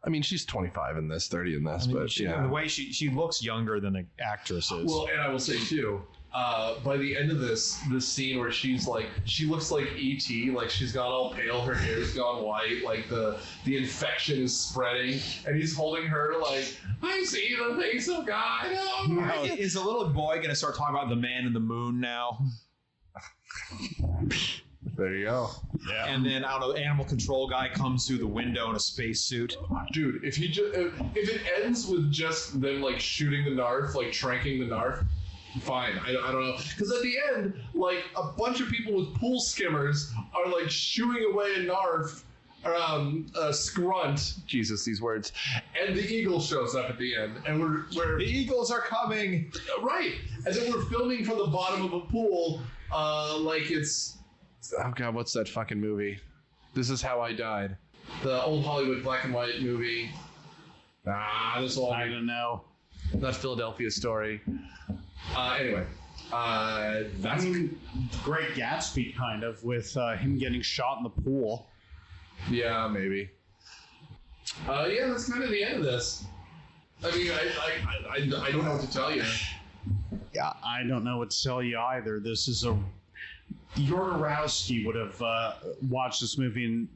I mean, she's 25 in this, 30 in this, but the way she looks younger than the actress is. Well, and I will say too, by the end of this scene where she's like, she looks like E.T., like she's gone all pale, her hair's gone white, like the infection is spreading, and he's holding her like, I see the face of God. Oh, is the little boy going to start talking about the man in the moon now? There you go. Yeah. And then, I don't know, the animal control guy comes through the window in a spacesuit. Dude, if it ends with just them like shooting the Narf, like tranking the Narf, fine. I don't know. Because at the end, like a bunch of people with pool skimmers are like shooing away a Narf, a scrunt. Jesus, these words. And the eagle shows up at the end, and we're the eagles are coming. Right. And then we're filming from the bottom of a pool, like it's. Oh God, what's that fucking movie? This Is How I Died. The old Hollywood black and white movie. This will I don't know. That Philadelphia Story. Anyway. That's Great Gatsby, kind of, with him getting shot in the pool. Yeah, maybe. Yeah, that's kind of the end of this. I mean, I don't know what to tell you. Yeah, I don't know what to tell you either. This is a... Jodorowsky would have watched this movie and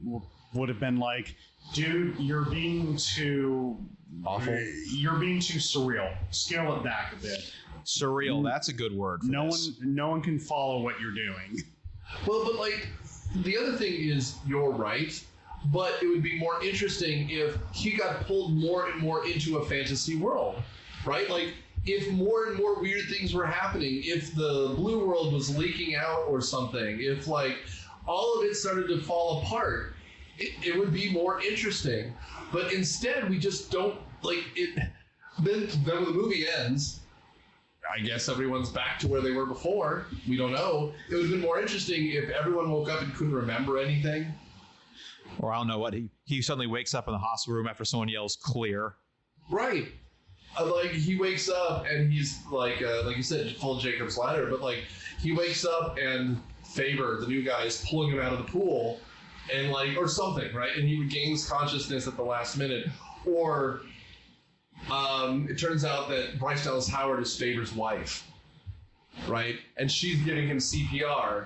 would have been like, dude, you're being too... Awful. You're being too surreal. Scale it back a bit. Surreal, that's a good word for this. No one can follow what you're doing. Well, but like, the other thing is, you're right, but it would be more interesting if he got pulled more and more into a fantasy world, right? Like, if more and more weird things were happening, if the blue world was leaking out or something, if like all of it started to fall apart, it would be more interesting. But instead, we just don't like it. Then when the movie ends, I guess everyone's back to where they were before. We don't know. It would have been more interesting if everyone woke up and couldn't remember anything. Or I don't know what, he suddenly wakes up in the hospital room after someone yells clear. Right. Like he wakes up and he's like you said, full of Jacob's ladder, but like he wakes up and Faber, the new guy, is pulling him out of the pool and like, or something, right? And he regains consciousness at the last minute. Or it turns out that Bryce Dallas Howard is Faber's wife, right? And she's giving him CPR.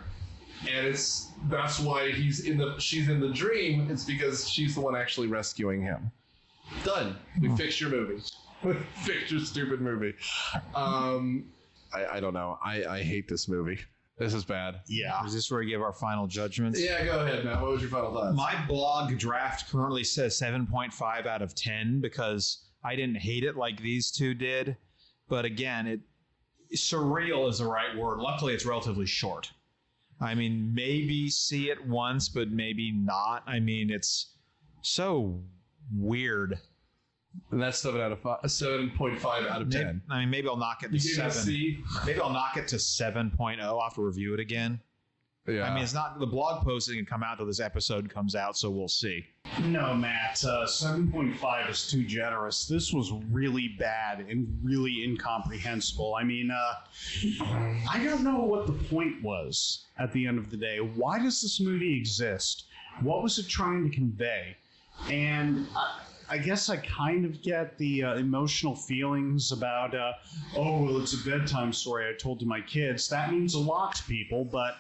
And that's why she's in the dream. It's because she's the one actually rescuing him. Done. We fixed your movie. Fix your stupid movie. I don't know. I hate this movie. This is bad. Yeah. Is this where we give our final judgments? Yeah, go ahead, Matt. What was your final thoughts? My blog draft currently says 7.5 out of 10 because I didn't hate it like these two did. But again, surreal is the right word. Luckily, it's relatively short. I mean, maybe see it once, but maybe not. I mean, it's so weird. And that's 7.5 out of 10. I mean, maybe I'll knock it to 7. Maybe I'll knock it to 7.0. I'll have to review it again. Yeah. I mean, it's not, the blog post isn't going to come out until this episode comes out, so we'll see. No, Matt, 7.5 is too generous. This was really bad and really incomprehensible. I mean, I don't know what the point was at the end of the day. Why does this movie exist? What was it trying to convey? And I guess I kind of get the emotional feelings about, oh, well, it's a bedtime story I told to my kids. That means a lot to people, but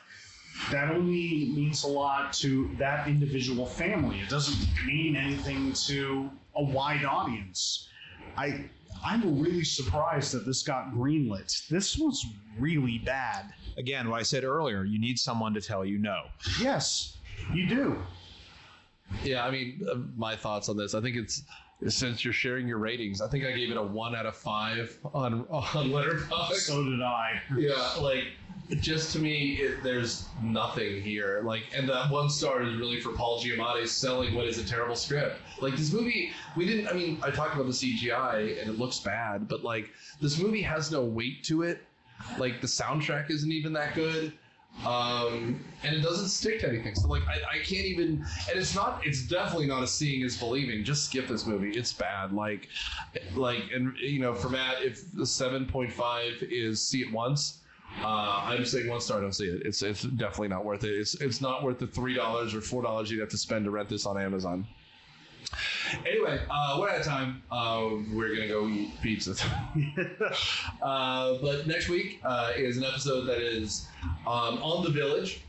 that only means a lot to that individual family. It doesn't mean anything to a wide audience. I'm really surprised that this got greenlit. This was really bad. Again, what I said earlier, you need someone to tell you no. Yes, you do. Yeah, I mean, my thoughts on this. I think it's, since you're sharing your ratings, I think I gave it a 1 out of 5 on Letterboxd. So did I. Yeah, like, just to me, there's nothing here. Like, and that 1 star is really for Paul Giamatti selling what is a terrible script. Like, this movie, I talked about the CGI and it looks bad, but like, this movie has no weight to it. Like, the soundtrack isn't even that good. And it doesn't stick to anything. So like, I can't even, and it's definitely not a seeing is believing. Just skip this movie. It's bad. Like, and you know, for Matt, if the 7.5 is see it once, I'm saying 1 star. Don't see it. It's definitely not worth it. It's not worth the $3 or $4 you'd have to spend to rent this on Amazon. Anyway, we're out of time. We're gonna go eat pizza. But next week is an episode that is on The Village,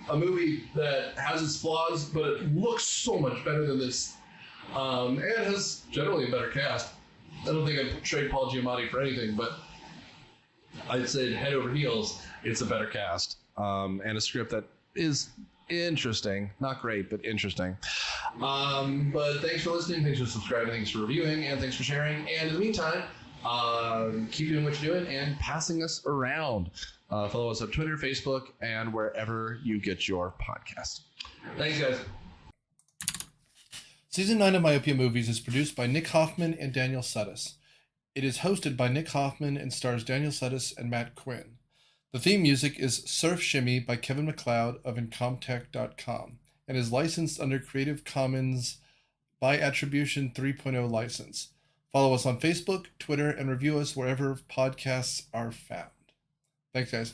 a movie that has its flaws, but it looks so much better than this, and has generally a better cast. I don't think I'd trade Paul Giamatti for anything, but I'd say head over heels, it's a better cast, and a script that is interesting. Not great, but interesting. But thanks for listening, thanks for subscribing, thanks for reviewing, and thanks for sharing. And in the meantime, keep doing what you're doing and passing us around. Follow us on Twitter, Facebook, and wherever you get your podcast. Thanks, guys. Season 9 of Myopia Movies is produced by Nick Hoffman and Daniel Sudis. It is hosted by Nick Hoffman and stars Daniel Sudis and Matt Quinn. The theme music is Surf Shimmy by Kevin MacLeod of Incomtech.com and is licensed under Creative Commons by Attribution 3.0 license. Follow us on Facebook, Twitter, and review us wherever podcasts are found. Thanks, guys.